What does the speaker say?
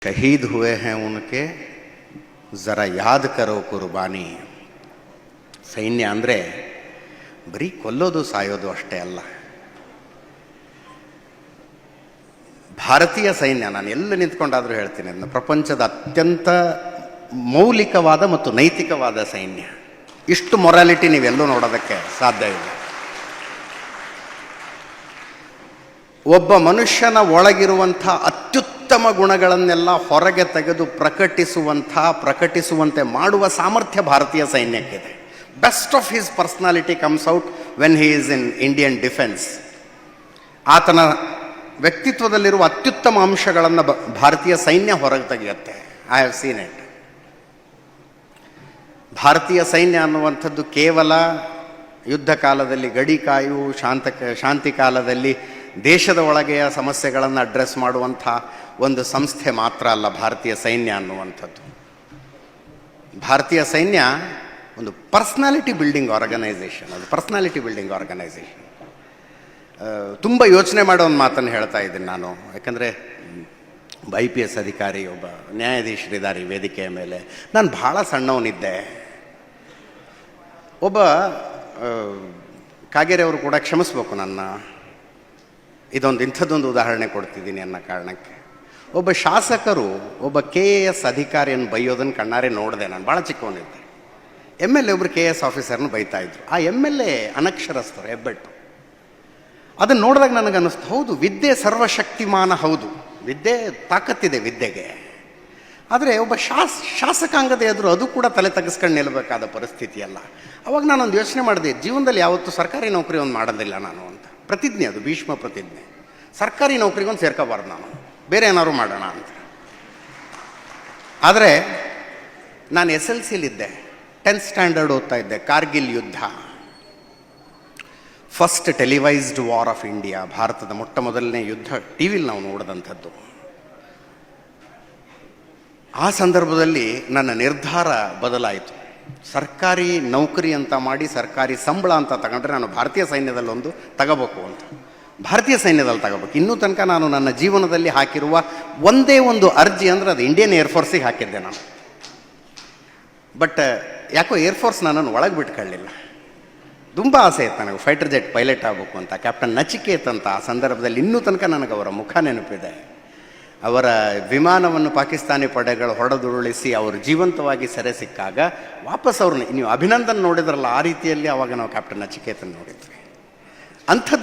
शहीद हुए हैं उनके ज़रा याद करो कुर्बानी. ಸೈನ್ಯ ಅಂದರೆ ಬರೀ ಕೊಲ್ಲೋದು ಸಾಯೋದು ಅಷ್ಟೇ ಅಲ್ಲ. ಭಾರತೀಯ ಸೈನ್ಯ, ನಾನು ಎಲ್ಲ ನಿಂತ್ಕೊಂಡಾದರೂ ಹೇಳ್ತೀನಿ, ಅದನ್ನು ಪ್ರಪಂಚದ ಅತ್ಯಂತ ಮೌಲಿಕವಾದ ಮತ್ತು ನೈತಿಕವಾದ ಸೈನ್ಯ. ಇಷ್ಟು ಮೊರಾಲಿಟಿ ನೀವೆಲ್ಲೂ ನೋಡೋದಕ್ಕೆ ಸಾಧ್ಯ ಇಲ್ಲ. ಒಬ್ಬ ಮನುಷ್ಯನ ಒಳಗಿರುವಂಥ ಅತ್ಯುತ್ತಮ ಗುಣಗಳನ್ನೆಲ್ಲ ಹೊರಗೆ ತೆಗೆದು ಪ್ರಕಟಿಸುವಂತೆ ಮಾಡುವ ಸಾಮರ್ಥ್ಯ ಭಾರತೀಯ ಸೈನ್ಯಕ್ಕಿದೆ. Best of his personality comes out when he is in Indian defence. ಆತನ ವ್ಯಕ್ತಿತ್ವದಲ್ಲಿರುವ ಅತ್ಯುತ್ತಮ ಅಂಶಗಳನ್ನು ಭಾರತೀಯ ಸೈನ್ಯ ಹೊರಗೆ ತೆಗೆಯುತ್ತೆ. I have seen it. ಭಾರತೀಯ ಸೈನ್ಯ ಅನ್ನುವಂಥದ್ದು ಕೇವಲ ಯುದ್ಧ ಕಾಲದಲ್ಲಿ ಗಡಿ ಕಾಯು, ಶಾಂತಿ ಕಾಲದಲ್ಲಿ ದೇಶದ ಒಳಗೆಯ ಸಮಸ್ಯೆಗಳನ್ನು ಅಡ್ರೆಸ್ ಮಾಡುವಂಥ ಒಂದು ಸಂಸ್ಥೆ ಮಾತ್ರ ಅಲ್ಲ ಭಾರತೀಯ ಸೈನ್ಯ ಅನ್ನುವಂಥದ್ದು. ಭಾರತೀಯ ಸೈನ್ಯ ಒಂದು ಪರ್ಸ್ನಾಲಿಟಿ ಬಿಲ್ಡಿಂಗ್ ಆರ್ಗನೈಸೇಷನ್. ಅದು ಪರ್ಸ್ನಾಲಿಟಿ ಬಿಲ್ಡಿಂಗ್ ಆರ್ಗನೈಸೇಷನ್. ತುಂಬ ಯೋಚನೆ ಮಾಡೋ ಒಂದು ಮಾತನ್ನು ಹೇಳ್ತಾ ಇದ್ದೀನಿ ನಾನು. ಯಾಕಂದರೆ IPS ಅಧಿಕಾರಿ, ಒಬ್ಬ ನ್ಯಾಯಾಧೀಶರಿದ್ದಾರೆ ಈ ವೇದಿಕೆಯ ಮೇಲೆ. ನಾನು ಭಾಳ ಸಣ್ಣವನಿದ್ದೆ. ಒಬ್ಬ ಕಾಗೇರಿ ಅವರು ಕೂಡ ಕ್ಷಮಿಸ್ಬೇಕು ನನ್ನ, ಇಂಥದ್ದೊಂದು ಉದಾಹರಣೆ ಕೊಡ್ತಿದ್ದೀನಿ ಅನ್ನೋ ಕಾರಣಕ್ಕೆ. ಒಬ್ಬ ಶಾಸಕರು ಒಬ್ಬ KAS ಅಧಿಕಾರಿಯನ್ನು ಬೈಯೋದನ್ನು ಕಣ್ಣಾರೆ ನೋಡಿದೆ. ನಾನು ಭಾಳ ಚಿಕ್ಕವನಿದ್ದೆ. MLA ಒಬ್ಬರು KAS ಆಫೀಸರ್ನ ಬೈತಾಯಿದ್ರು. ಆ MLA ಅನಕ್ಷರಸ್ಥರು, ಹೆಬ್ಬೆಟ್ಟು. ಅದನ್ನು ನೋಡಿದಾಗ ನನಗನ್ನಿಸ್ತು, ಹೌದು, ವಿದ್ಯೆ ಸರ್ವಶಕ್ತಿಮಾನ, ಹೌದು, ವಿದ್ಯೆ ತಾಕತ್ತಿದೆ ವಿದ್ಯೆಗೆ. ಆದರೆ ಒಬ್ಬ ಶಾಸಕಾಂಗದ ಎದುರು ಅದು ಕೂಡ ತಲೆ ತಗ್ಸ್ಕೊಂಡು ನಿಲ್ಲಬೇಕಾದ ಪರಿಸ್ಥಿತಿ ಅಲ್ಲ. ಅವಾಗ ನಾನೊಂದು ಯೋಚನೆ ಮಾಡಿದೆ, ಜೀವನದಲ್ಲಿ ಯಾವತ್ತೂ ಸರ್ಕಾರಿ ನೌಕರಿ ಒಂದು ಮಾಡೋದಿಲ್ಲ ನಾನು ಅಂತ. ಪ್ರತಿಜ್ಞೆ, ಅದು ಭೀಷ್ಮ ಪ್ರತಿಜ್ಞೆ. ಸರ್ಕಾರಿ ನೌಕರಿಗೊಂದು ಸೇರ್ಕೋಬಾರ್ದು ನಾನು, ಬೇರೆ ಏನಾದ್ರು ಮಾಡೋಣ ಅಂತ. ಆದರೆ ನಾನು SLCಲಿದ್ದೆ, 10th ಸ್ಟ್ಯಾಂಡರ್ಡ್ ಓದ್ತಾ ಇದ್ದೆ. ಕಾರ್ಗಿಲ್ ಯುದ್ಧ, ಫಸ್ಟ್ ಟೆಲಿವೈಸ್ಡ್ ವಾರ್ ಆಫ್ ಇಂಡಿಯಾ, ಭಾರತದ ಮೊಟ್ಟ ಮೊದಲನೇ ಯುದ್ಧ TV ನಾವು ನೋಡಿದಂಥದ್ದು. ಆ ಸಂದರ್ಭದಲ್ಲಿ ನನ್ನ ನಿರ್ಧಾರ ಬದಲಾಯಿತು. ಸರ್ಕಾರಿ ನೌಕರಿ ಅಂತ ಮಾಡಿ ಸರ್ಕಾರಿ ಸಂಬಳ ಅಂತ ತಗೊಂಡ್ರೆ ನಾನು ಭಾರತೀಯ ಸೈನ್ಯದಲ್ಲಿ ಒಂದು ತಗೋಬೇಕು ಅಂತ. ಭಾರತೀಯ ಸೈನ್ಯದಲ್ಲಿ ತಗೋಬೇಕು. ಇನ್ನೂ ತನಕ ನಾನು ನನ್ನ ಜೀವನದಲ್ಲಿ ಹಾಕಿರುವ ಒಂದೇ ಒಂದು ಅರ್ಜಿ ಅಂದರೆ ಅದು ಇಂಡಿಯನ್ ಏರ್ಫೋರ್ಸಿಗೆ ಹಾಕಿದ್ದೆ ನಾನು. ಬಟ್ ಯಾಕೋ ಏರ್ಫೋರ್ಸ್ ನನ್ನನ್ನು ಒಳಗೆ ಬಿಟ್ಕೊಳ್ಳಿಲ್ಲ. ತುಂಬ ಆಸೆ ಇತ್ತು ನನಗೆ ಫೈಟರ್ ಜೆಟ್ ಪೈಲಟ್ ಆಗಬೇಕು ಅಂತ. ಕ್ಯಾಪ್ಟನ್ ನಚಿಕೇತ್ ಅಂತ ಆ ಸಂದರ್ಭದಲ್ಲಿ ಇನ್ನೂ ತನಕ ನನಗೆ ಅವರ ಮುಖ ನೆನಪಿದೆ. ಅವರ ವಿಮಾನವನ್ನು ಪಾಕಿಸ್ತಾನಿ ಪಡೆಗಳು ಹೊಡೆದುರುಳಿಸಿ ಅವರು ಜೀವಂತವಾಗಿ ಸೆರೆ ಸಿಕ್ಕಾಗ ವಾಪಸ್ ಅವ್ರನ್ನ, ನೀವು ಅಭಿನಂದನ್ ನೋಡಿದ್ರಲ್ಲ, ಆ ರೀತಿಯಲ್ಲಿ ಅವಾಗ ನಾವು ಕ್ಯಾಪ್ಟನ್ ನಚಿಕೇತನ್ ನೋಡಿದ್ವಿ. ಅಂಥದ್ದು